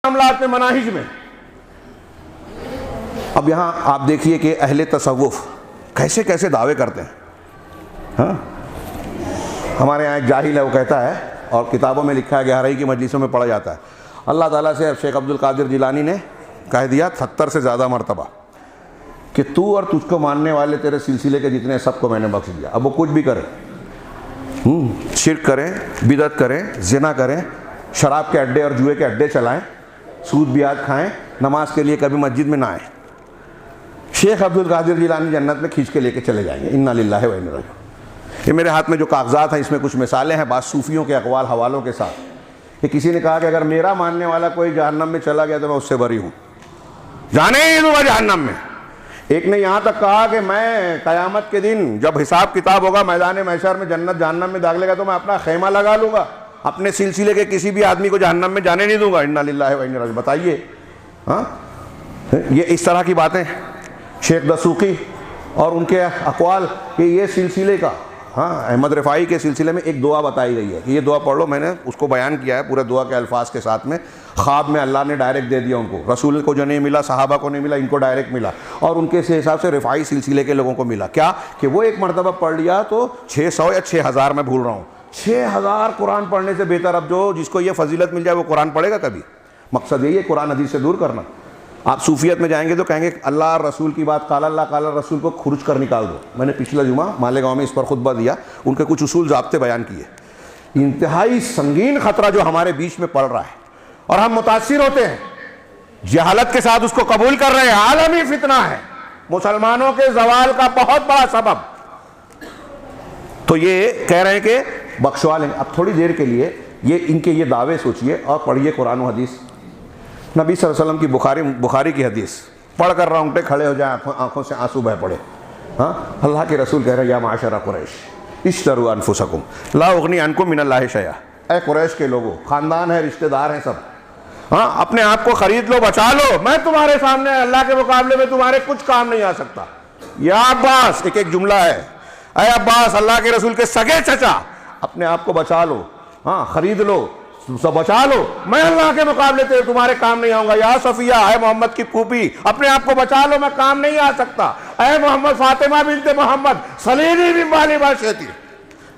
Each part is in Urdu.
معاملات میں، مناہج میں۔ اب یہاں آپ دیکھیے کہ اہل تصوف کیسے کیسے دعوے کرتے ہیں۔ ہاں، ہمارے یہاں ایک جاہل ہے، وہ کہتا ہے، اور کتابوں میں لکھا ہے، گہرائی کی مجلسوں میں پڑھا جاتا ہے، اللہ تعالیٰ سے شیخ عبد القادر جیلانی نے کہہ دیا 70 سے زیادہ مرتبہ کہ تو اور تجھ کو ماننے والے تیرے سلسلے کے جتنے سب کو میں نے بخش دیا۔ اب وہ کچھ بھی کرے، شرک کریں، بدعت کریں، زنا کریں، شراب کے اڈے اور جوئے کے اڈے چلائیں، سود بیاج کھائیں، نماز کے لیے کبھی مسجد میں نہ آئیں، شیخ عبد القادر جیلانی جنت میں کھینچ کے لے کے چلے جائیں گے۔ انا للہ و انا الیہ راجعون۔ یہ میرے ہاتھ میں جو کاغذات ہیں اس میں کچھ مثالیں ہیں بعض صوفیوں کے اقوال حوالوں کے ساتھ، کہ کسی نے کہا کہ اگر میرا ماننے والا کوئی جہنم میں چلا گیا تو میں اس سے بری ہوں، جانے ہی دوں گا جہنم میں۔ ایک نے یہاں تک کہا کہ میں قیامت کے دن جب حساب کتاب ہوگا میدان محشر میں جنت جہنم میں داخلے گا تو میں اپنا خیمہ لگا لوں گا، اپنے سلسلے کے کسی بھی آدمی کو جہنم میں جانے نہیں دوں گا۔ انا للہ و انا الیہ راجعون۔ بتائیے، ہاں، یہ اس طرح کی باتیں شیخ دسوقی اور ان کے اقوال کہ یہ سلسلے کا، ہاں، احمد رفاعی کے سلسلے میں ایک دعا بتائی گئی ہے کہ یہ دعا پڑھ لو، میں نے اس کو بیان کیا ہے پورے دعا کے الفاظ کے ساتھ میں، خواب میں اللہ نے ڈائریکٹ دے دیا ان کو، رسول کو جو نہیں ملا، صحابہ کو نہیں ملا، ان کو ڈائریکٹ ملا، اور ان کے حساب سے رفاعی سلسلے کے لوگوں کو ملا۔ کیا کہ وہ ایک مرتبہ پڑھ لیا تو 600 یا 6000 میں بھول رہا ہوں، 6000 قرآن پڑھنے سے بہتر اب جو جس کو یہ فضیلت مل جائے وہ قرآن پڑھے گا کبھی؟ مقصد یہی ہے قرآن حدیث سے دور کرنا۔ آپ صوفیت میں جائیں گے تو کہیں گے اللہ اور رسول کی بات، قال اللہ قال رسول کو کھرچ کر نکال دو۔ میں نے پچھلا جمعہ مالیگاؤں میں اس پر خطبہ دیا، ان کے کچھ اصول ضابطے بیان کیے۔ انتہائی سنگین خطرہ جو ہمارے بیچ میں پڑ رہا ہے اور ہم متاثر ہوتے ہیں، جہالت کے ساتھ اس کو قبول کر رہے ہیں، عالمی فتنہ ہے، مسلمانوں کے زوال کا بہت بڑا سبب۔ تو یہ کہہ رہے ہیں کہ بخشوا لیں۔ اب تھوڑی دیر کے لیے ان کے یہ دعوے سوچئے اور پڑھیے قرآن و حدیث۔ نبی صلی اللہ علیہ وسلم کی بخاری کی حدیث پڑھ کر رونگٹے کھڑے ہو جائیں، آنکھوں سے آنسو بہہ پڑے۔ ہاں، اللہ کے رسول کہہ رہے ہیں یا معاشر قریش اشتروا انفسکم لا اغنی عنکم من اللہ شیئا۔ اے قریش کے لوگوں، خاندان ہے، رشتہ دار ہیں سب، ہاں، اپنے آپ کو خرید لو، بچا لو، میں تمہارے سامنے اللہ کے مقابلے میں تمہارے کچھ کام نہیں آ سکتا۔ یا عباس، ایک جملہ ہے، اے عباس، اللہ کے رسول کے سگے چچا، اپنے آپ کو بچا لو، ہاں، خرید لو، سب بچا لو، میں اللہ کے مقابلے تمہارے کام نہیں آؤں گا۔ یا صفیہ، اے محمد کی پھوپھی، اپنے آپ کو بچا لو، میں کام نہیں آ سکتا۔ اے محمد فاطمہ بنت محمد، سلینی من مالی ما شئتی،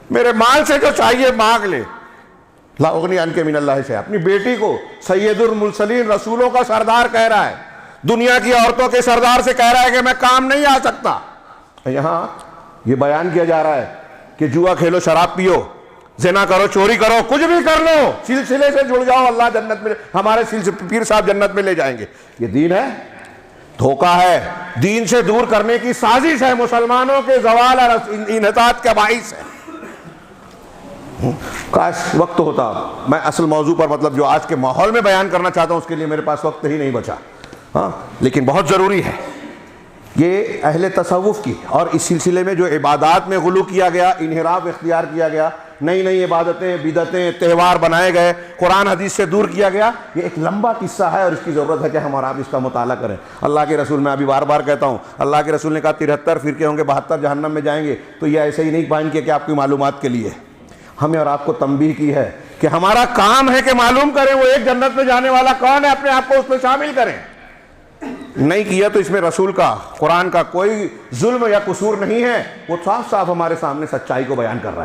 میرے مال سے جو چاہیے مانگ لے، لا اغنی عنک من اللہ شیئا۔ اپنی بیٹی کو سید المرسلین، رسولوں کا سردار کہہ رہا ہے، دنیا کی عورتوں کے سردار سے کہہ رہا ہے کہ میں کام نہیں آ سکتا۔ یہاں یہ بیان کیا جا رہا ہے کہ جوا کھیلو، شراب پیو، زنا کرو، چوری کرو، کچھ بھی کر لو، سلسلے سے جڑ جاؤ، اللہ جنت میں، ہمارے پیر صاحب جنت میں لے جائیں گے۔ یہ دین ہے؟ دھوکہ ہے، دین سے دور کرنے کی سازش ہے، مسلمانوں کے زوال اور انحطاط کا باعث ہے۔ کاش وقت ہوتا، میں اصل موضوع پر، مطلب جو آج کے ماحول میں بیان کرنا چاہتا ہوں اس کے لیے میرے پاس وقت ہی نہیں بچا، ہاں، لیکن بہت ضروری ہے۔ یہ اہل تصوف کی، اور اس سلسلے میں جو عبادات میں غلو کیا گیا، انحراف اختیار کیا گیا، نئی نئی عبادتیں، بدعتیں، تہوار بنائے گئے، قرآن حدیث سے دور کیا گیا، یہ ایک لمبا قصہ ہے اور اس کی ضرورت ہے کہ ہم اور آپ اس کا مطالعہ کریں۔ اللہ کے رسول، میں ابھی بار بار کہتا ہوں، اللہ کے رسول نے کہا 73 فرقے ہوں گے، 72 جہنم میں جائیں گے، تو یہ ایسے ہی نہیں پائیں گے کہ آپ کی معلومات کے لیے، ہمیں اور آپ کو تنبیہ کی ہے کہ ہمارا کام ہے کہ معلوم کریں وہ ایک جنت میں جانے والا کون ہے، اپنے آپ کو اس میں شامل کریں۔ نہیں کیا تو اس میں رسول کا، قرآن کا کوئی ظلم یا قصور نہیں ہے، وہ صاف صاف ہمارے سامنے سچائی کو بیان کر رہا